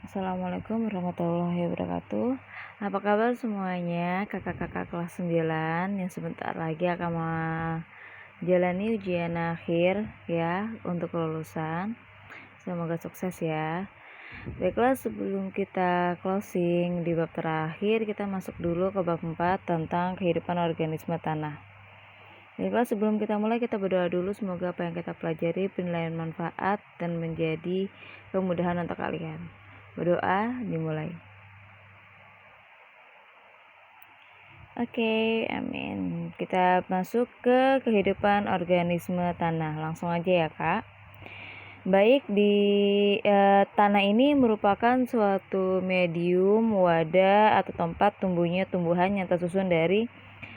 Assalamualaikum warahmatullahi wabarakatuh. Apa kabar semuanya, kakak-kakak kelas 9 yang sebentar lagi akan menjalani ujian akhir ya untuk kelulusan. Semoga sukses ya. Baiklah, sebelum kita closing di bab terakhir, kita masuk dulu ke bab 4 tentang kehidupan organisme tanah. Baiklah, sebelum kita mulai, kita berdoa dulu. Semoga apa yang kita pelajari penilaian manfaat dan menjadi kemudahan untuk kalian. Berdoa dimulai. Oke, amin. Kita masuk ke kehidupan organisme tanah. Langsung aja ya, Kak. Baik, di tanah ini merupakan suatu medium, wadah, atau tempat tumbuhnya tumbuhan yang tersusun dari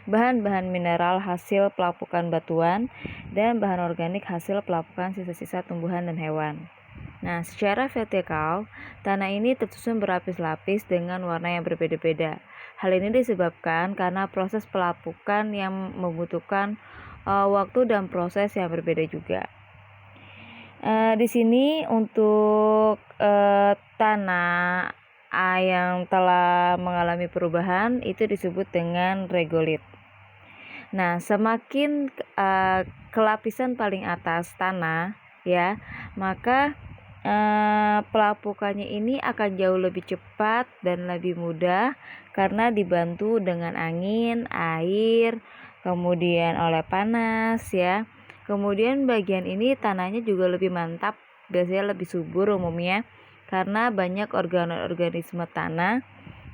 bahan-bahan mineral hasil pelapukan batuan dan bahan organik hasil pelapukan sisa-sisa tumbuhan dan hewan. Nah, secara vertikal, tanah ini tersusun berlapis-lapis dengan warna yang berbeda-beda. Hal ini disebabkan karena proses pelapukan yang membutuhkan waktu dan proses yang berbeda juga. Di sini untuk tanah yang telah mengalami perubahan itu disebut dengan regolit. Nah, semakin kelapisan paling atas tanah ya, maka pelapukannya ini akan jauh lebih cepat dan lebih mudah karena dibantu dengan angin, air, kemudian oleh panas ya. Kemudian bagian ini tanahnya juga lebih mantap, biasanya lebih subur umumnya karena banyak organisme tanah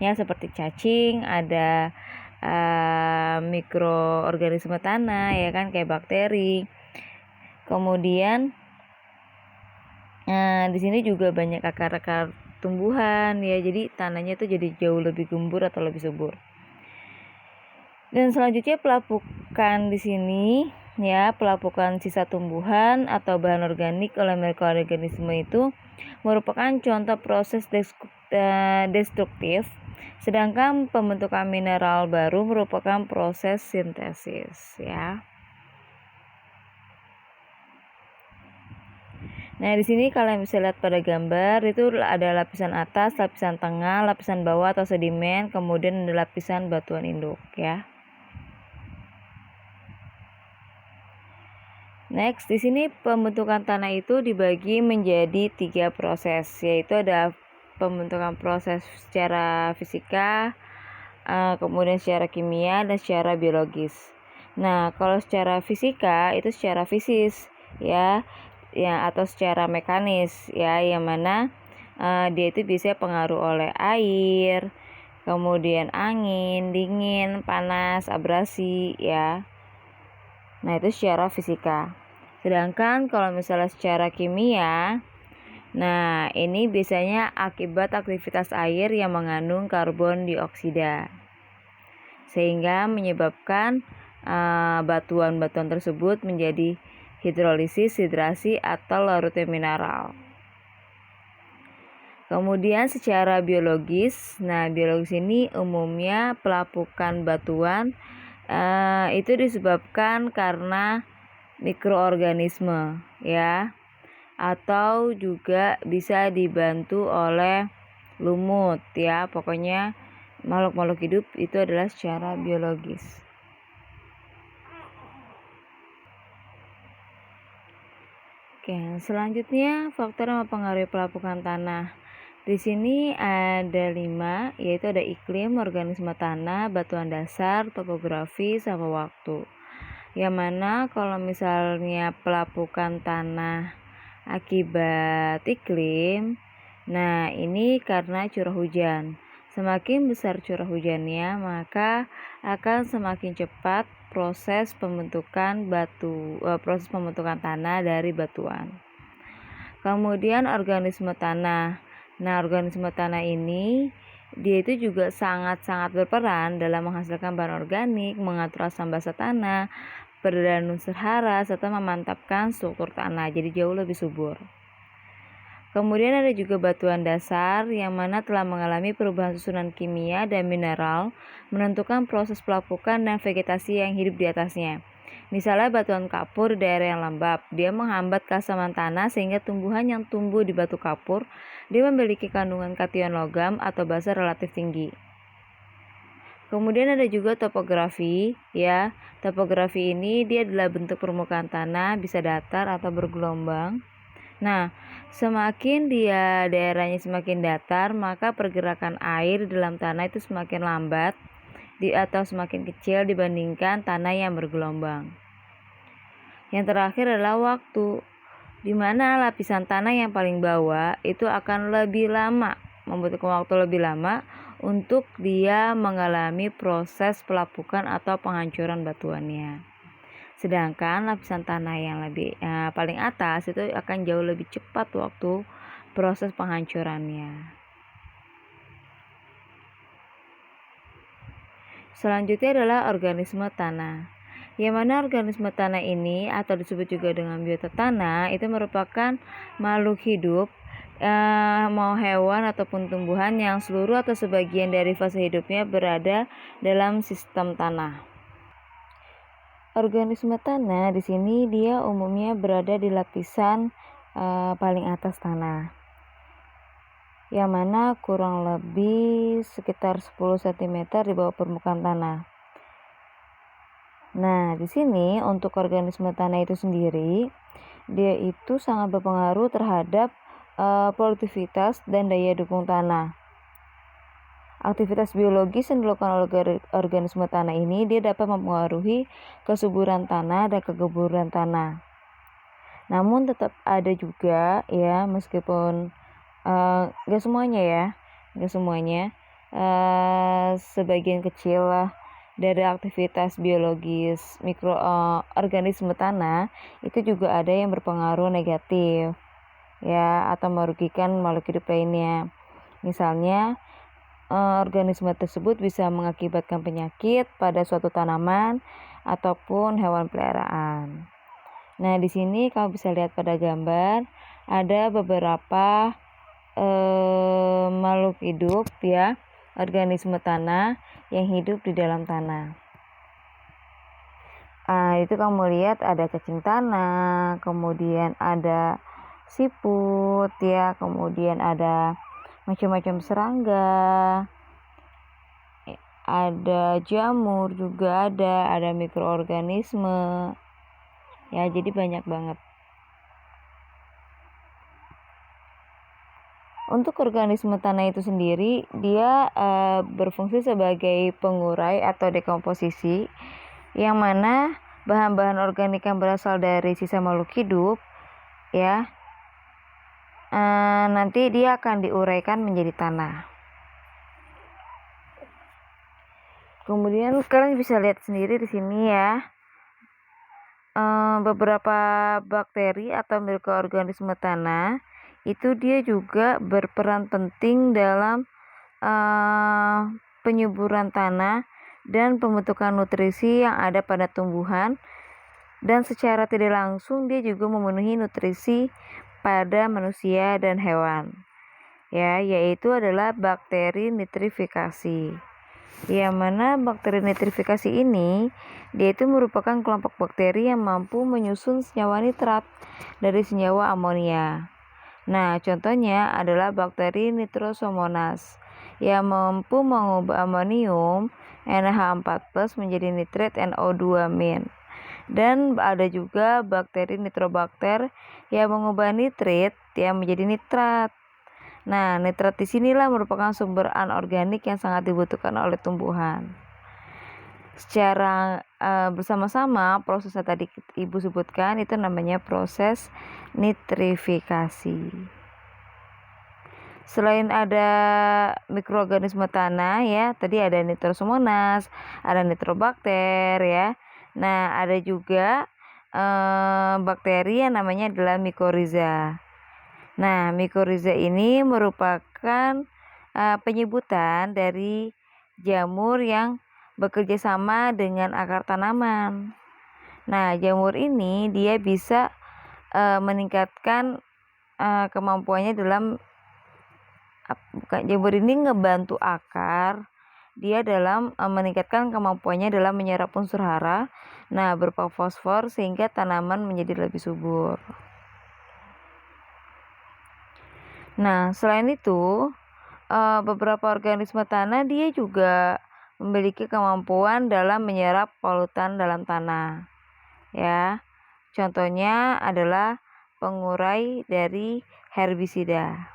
ya, seperti cacing, ada mikroorganisme tanah ya kan, kayak bakteri. Kemudian di sini juga banyak akar-akar tumbuhan ya, jadi tanahnya itu jadi jauh lebih gembur atau lebih subur. Dan selanjutnya pelapukan di sini ya, pelapukan sisa tumbuhan atau bahan organik oleh mikroorganisme itu merupakan contoh proses destruktif, sedangkan pembentukan mineral baru merupakan proses sintesis ya. Nah, di sini kalian bisa lihat pada gambar itu ada lapisan atas, lapisan tengah, lapisan bawah atau sedimen, kemudian ada lapisan batuan induk ya. Next, di sini pembentukan tanah itu dibagi menjadi 3 proses, yaitu ada pembentukan proses secara fisika, kemudian secara kimia, dan secara biologis. Nah, kalau secara fisika itu secara fisis ya, atau secara mekanis ya, yang mana dia itu bisa pengaruh oleh air, kemudian angin, dingin, panas, abrasi ya. Nah, itu secara fisika. Sedangkan kalau misalnya secara kimia, nah ini biasanya akibat aktivitas air yang mengandung karbon dioksida, sehingga menyebabkan batuan-batuan tersebut menjadi hidrolisis, hidrasi, atau larutnya mineral. Kemudian secara biologis, nah biologis ini umumnya pelapukan batuan itu disebabkan karena mikroorganisme ya, atau juga bisa dibantu oleh lumut ya, pokoknya makhluk-makhluk hidup itu adalah secara biologis. Oke, selanjutnya faktor yang mempengaruhi pelapukan tanah. Di sini ada 5, yaitu ada iklim, organisme tanah, batuan dasar, topografi, sama waktu. Yang mana kalau misalnya pelapukan tanah akibat iklim, nah ini karena curah hujan. Semakin besar curah hujannya, maka akan semakin cepat proses pembentukan tanah dari batuan. Kemudian organisme tanah. Nah, organisme tanah ini dia itu juga sangat-sangat berperan dalam menghasilkan bahan organik, mengatur asam basa tanah, peredaran unsur hara, serta memantapkan struktur tanah jadi jauh lebih subur. Kemudian ada juga batuan dasar yang mana telah mengalami perubahan susunan kimia dan mineral menentukan proses pelapukan dan vegetasi yang hidup di atasnya. Misalnya batuan kapur di daerah yang lembab, dia menghambat keasaman tanah sehingga tumbuhan yang tumbuh di batu kapur dia memiliki kandungan kation logam atau basa relatif tinggi. Kemudian ada juga topografi, ya. Topografi ini dia adalah bentuk permukaan tanah, bisa datar atau bergelombang. Nah, semakin daerahnya semakin datar, maka pergerakan air di dalam tanah itu semakin lambat atau semakin kecil dibandingkan tanah yang bergelombang. Yang terakhir adalah waktu, di mana lapisan tanah yang paling bawah itu akan lebih lama, membutuhkan waktu lebih lama untuk dia mengalami proses pelapukan atau penghancuran batuannya. Sedangkan lapisan tanah yang paling atas itu akan jauh lebih cepat waktu proses penghancurannya. Selanjutnya adalah organisme tanah. Yang mana organisme tanah ini atau disebut juga dengan biota tanah itu merupakan makhluk hidup, mau hewan ataupun tumbuhan yang seluruh atau sebagian dari fase hidupnya berada dalam sistem tanah. Organisme tanah di sini dia umumnya berada di lapisan paling atas tanah, yang mana kurang lebih sekitar 10 cm di bawah permukaan tanah. Nah, di sini untuk organisme tanah itu sendiri, dia itu sangat berpengaruh terhadap produktivitas dan daya dukung tanah. Aktivitas biologis yang dilakukan oleh organisme tanah ini dia dapat mempengaruhi kesuburan tanah dan kegeburan tanah. Namun tetap ada juga ya, meskipun gak semuanya, sebagian kecil lah dari aktivitas biologis mikroorganisme tanah itu juga ada yang berpengaruh negatif ya, atau merugikan makhluk hidup lainnya. Misalnya organisme tersebut bisa mengakibatkan penyakit pada suatu tanaman ataupun hewan peliharaan. Nah, di sini kamu bisa lihat pada gambar ada beberapa makhluk hidup ya, organisme tanah yang hidup di dalam tanah. Itu kamu lihat ada cacing tanah, kemudian ada siput ya, kemudian ada macam-macam serangga, ada jamur juga ada mikroorganisme ya, jadi banyak banget. Untuk organisme tanah itu sendiri dia berfungsi sebagai pengurai atau dekomposisi, yang mana bahan-bahan organik yang berasal dari sisa makhluk hidup ya nanti dia akan diuraikan menjadi tanah. Kemudian kalian bisa lihat sendiri di sini ya, beberapa bakteri atau mikroorganisme tanah itu dia juga berperan penting dalam penyuburan tanah dan pembentukan nutrisi yang ada pada tumbuhan, dan secara tidak langsung dia juga memenuhi nutrisi pada manusia dan hewan ya, yaitu adalah bakteri nitrifikasi. Yang mana bakteri nitrifikasi ini dia itu merupakan kelompok bakteri yang mampu menyusun senyawa nitrat dari senyawa amonia. Nah, contohnya adalah bakteri Nitrosomonas yang mampu mengubah amonium NH4+ menjadi nitrat NO2-. Dan ada juga bakteri Nitrobakter yang mengubah nitrit yang menjadi nitrat. Nah, nitrat di sinilah merupakan sumber anorganik yang sangat dibutuhkan oleh tumbuhan. Secara bersama-sama proses yang tadi Ibu sebutkan itu namanya proses nitrifikasi. Selain ada mikroorganisme tanah ya, tadi ada Nitrosomonas, ada Nitrobakter ya. Nah, ada juga bakteri yang namanya adalah Mycorrhiza. Nah, Mycorrhiza ini merupakan penyebutan dari jamur yang bekerja sama dengan akar tanaman. Nah, jamur ini dia bisa meningkatkan kemampuannya dalam jamur ini ngebantu akar dia dalam meningkatkan kemampuannya dalam menyerap unsur hara, nah berupa fosfor, sehingga tanaman menjadi lebih subur. Nah, selain itu, beberapa organisme tanah dia juga memiliki kemampuan dalam menyerap polutan dalam tanah, ya. Contohnya adalah pengurai dari herbisida.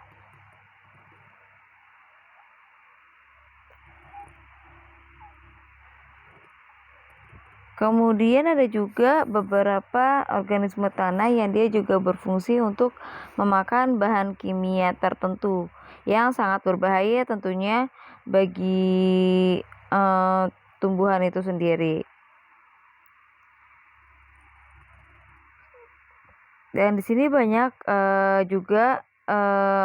Kemudian ada juga beberapa organisme tanah yang dia juga berfungsi untuk memakan bahan kimia tertentu yang sangat berbahaya tentunya bagi tumbuhan itu sendiri. Dan di sini banyak juga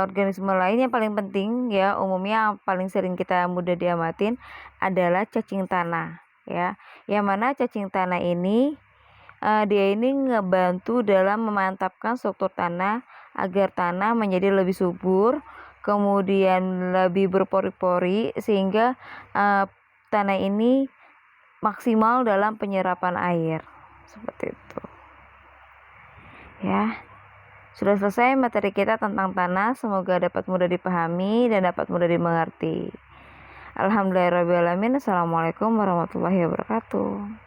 organisme lain yang paling penting ya, umumnya yang paling sering kita mudah diamatin adalah cacing tanah ya. Yang mana cacing tanah ini dia ini ngebantu dalam memantapkan struktur tanah agar tanah menjadi lebih subur, kemudian lebih berpori-pori sehingga tanah ini maksimal dalam penyerapan air. Seperti itu. Ya. Sudah selesai materi kita tentang tanah, semoga dapat mudah dipahami dan dapat mudah dimengerti. Alhamdulillahirrahmanirrahim. Assalamualaikum warahmatullahi wabarakatuh.